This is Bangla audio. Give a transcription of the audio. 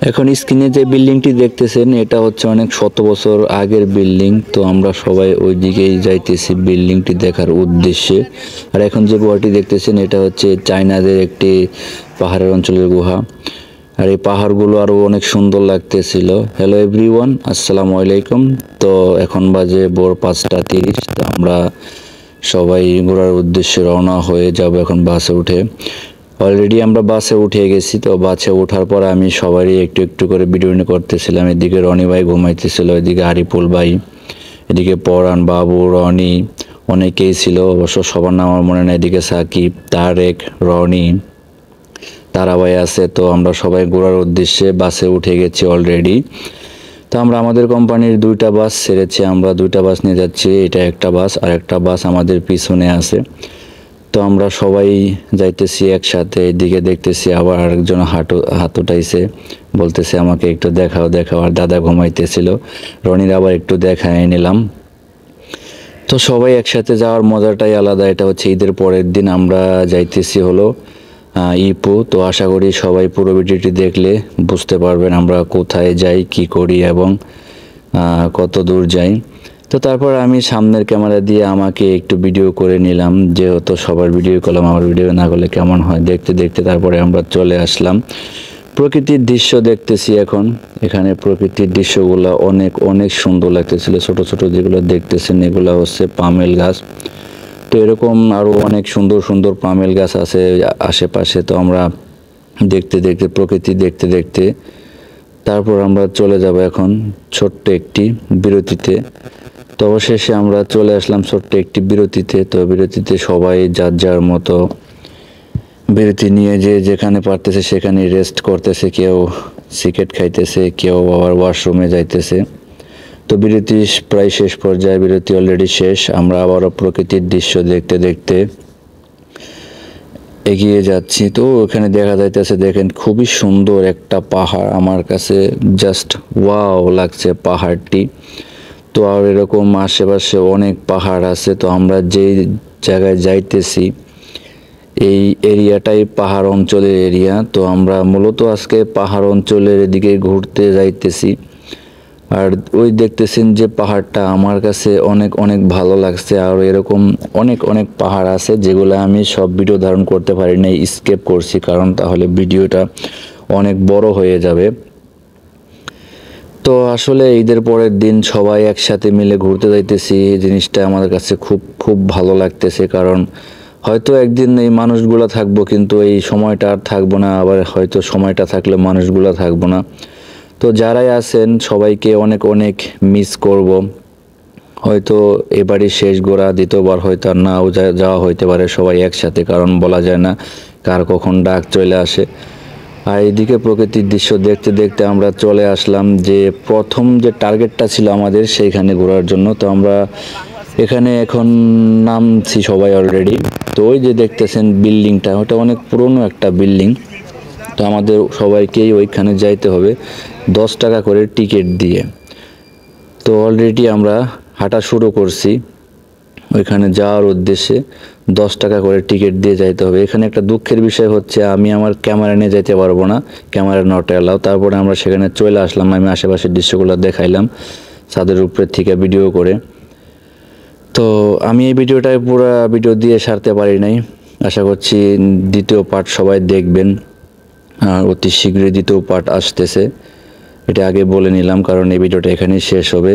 এখন স্ক্রিনে যে বিল্ডিংটি দেখতেছেন এটা হচ্ছে অনেক শত বছর আগের বিল্ডিং। তো আমরা সবাই ওই দিকেই যাইতেছি বিল্ডিংটি দেখার উদ্দেশ্যে। আর এখন যে গুহাটি দেখতেছেন এটা হচ্ছে চায়নাদের একটি পাহাড়ের অঞ্চলের গুহা। আর এই পাহাড়গুলো আরও অনেক সুন্দর লাগতেছিল। হ্যালো এভরিওয়ান, আসসালামু আলাইকুম। তো এখন বাজে ভোর 5:30। তো আমরা সবাই ঘোরার উদ্দেশ্যে রওনা হয়ে যাব এখন বাসে উঠে। অলরেডি আমরা বাসে উঠে গেছি। তো বাসে ওঠার পর আমি সবারই একটু একটু করে ভিডিও করতেছিলাম। এদিকে রনি ভাই ঘুমাইতেছিল, এদিকে আরিফুল ভাই, এদিকে পরাণ, বাবু, রনি, অনেকেই ছিল, অবশ্য সবার নাম আমার মনে নেই। এদিকে সাকিব, তারেক, রনি, তারা ভাই আছে। তো আমরা সবাই ঘোরার উদ্দেশ্যে বাসে উঠে গেছি অলরেডি। তো আমরা আমাদের কোম্পানির 2টা বাস ছেড়েছি, আমরা 2টা বাস নিয়ে যাচ্ছি। এটা একটা বাস আর একটা বাস আমাদের পিছনে আছে। তো আমরা সবাই যাইতেছি একসাথে। এদিকে দেখতেছি আবার আরেকজন হাত উঠাইছে, বলতেছে আমাকে একটু দেখাও দেখাও। আর দাদা ঘুমাইতেছিল, রনির আবার একটু দেখাই নিলাম। তো সবাই একসাথে যাওয়ার মজাটাই আলাদা। এটা হচ্ছে ঈদের পরের দিন আমরা যাইতেছি হলো ইপু। তো আশা করি সবাই পুরো ভিডিওটি দেখলে বুঝতে পারবেন আমরা কোথায় যাই, কি করি এবং কত দূর যাই। তো তারপর আমি সামনের ক্যামেরা দিয়ে আমাকে একটু ভিডিও করে নিলাম, যেহেতু সবার ভিডিও করলাম, আমার ভিডিও না করলে কেমন হয়। দেখতে দেখতে তারপরে আমরা চলে আসলাম। প্রকৃতির দৃশ্য দেখতেছি এখন। এখানে প্রকৃতির দৃশ্যগুলো অনেক অনেক সুন্দর লাগতেছিল। ছোট ছোট যেগুলো দেখতেছেন এগুলো হচ্ছে পামেল গাছ। তো এরকম আরও অনেক সুন্দর সুন্দর পামেল গাছ আছে আশেপাশে। তো আমরা দেখতে দেখতে প্রকৃতি দেখতে দেখতে তারপর আমরা চলে যাব এখন ছোট্ট একটি বিরতিতে। তো অবশেষে আমরা চলে আসলাম ছোট্ট একটি বিরতিতে। তো বিরতিতে সবাই যার যার মতো বিরতি নিয়ে যে যেখানে পারতেছে সেখানে রেস্ট করতেছে, কেউ সিগারেট খাইতেছে, কেউ আবার ওয়াশরুমে যাইতেছে। তো বিরতি প্রায় শেষ পর্যায়ে, বিরতি অলরেডি শেষ। আমরা আবারও প্রকৃতির দৃশ্য দেখতে দেখতে এগিয়ে যাচ্ছি। তো ওখানে দেখা যাইতেছে, দেখেন খুবই সুন্দর একটা পাহাড়, আমার কাছে জাস্ট ওয়াও লাগছে পাহাড়টি। তো আর এরকম আশেপাশে অনেক পাহাড় আছে। তো আমরা যেই জায়গায় যাইতেছি এই এরিয়াটাই পাহাড় অঞ্চলের এরিয়া। তো আমরা মূলত আজকে পাহাড় অঞ্চলের এদিকে ঘুরতে যাইতেছি। আর ওই দেখতেছেন যে পাহাড়টা আমার কাছে অনেক অনেক ভালো লাগছে। আর এরকম অনেক অনেক পাহাড় আছে যেগুলো আমি সব ভিডিও ধারণ করতে পারি না, স্কিপ করছি, কারণ তাহলে ভিডিওটা অনেক বড় হয়ে যাবে। তো আসলে ঈদের পরের দিন সবাই একসাথে মিলে ঘুরতে যাইতেছি, এই জিনিসটা আমাদের কাছে খুব খুব ভালো লাগতেছে। কারণ হয়তো একদিন এই মানুষগুলো থাকবো, কিন্তু এই সময়টা আর থাকবো না। আবার হয়তো সময়টা থাকলে মানুষগুলো থাকবো না। তো যারাই আছেন সবাইকে অনেক অনেক মিস করব। হয়তো এবারই শেষ ঘোরা, দ্বিতীয়বার হয়তো আর নাও যাওয়া হইতে পারে সবাই একসাথে, কারণ বলা যায় না কার কখন ডাক চলে আসে। আর এদিকে প্রকৃতির দৃশ্য দেখতে দেখতে আমরা চলে আসলাম যে প্রথম যে টার্গেটটা ছিল আমাদের সেইখানে ঘোরার জন্য। তো আমরা এখানে এখন নামছি সবাই অলরেডি। তো ওই যে দেখতেছেন বিল্ডিংটা, ওটা অনেক পুরনো একটা বিল্ডিং। তো আমাদের সবাইকেই ওইখানে যাইতে হবে 10 টাকা করে টিকিট দিয়ে। তো অলরেডি আমরা হাঁটা শুরু করছি ওইখানে যাওয়ার উদ্দেশ্যে। 10 টাকা করে টিকিট দিয়ে যাইতে হবে। এখানে একটা দুঃখের বিষয় হচ্ছে আমি আমার ক্যামেরা নিয়ে যেতে পারবো না, ক্যামেরা নট অ্যালাউ। তারপরে আমরা সেখানে চলে আসলাম। আমি আশেপাশের দৃশ্যগুলো দেখাইলাম ছাদের উপরের থেকে ভিডিও করে। তো আমি এই ভিডিওটায় পুরো ভিডিও দিয়ে সারতে পারি নাই। আশা করছি দ্বিতীয় পার্ট সবাই দেখবেন। অতি শীঘ্রই দ্বিতীয় পার্ট আসতেছে, এটা আগে বলে নিলাম, কারণ এই ভিডিওটা এখানেই শেষ হবে।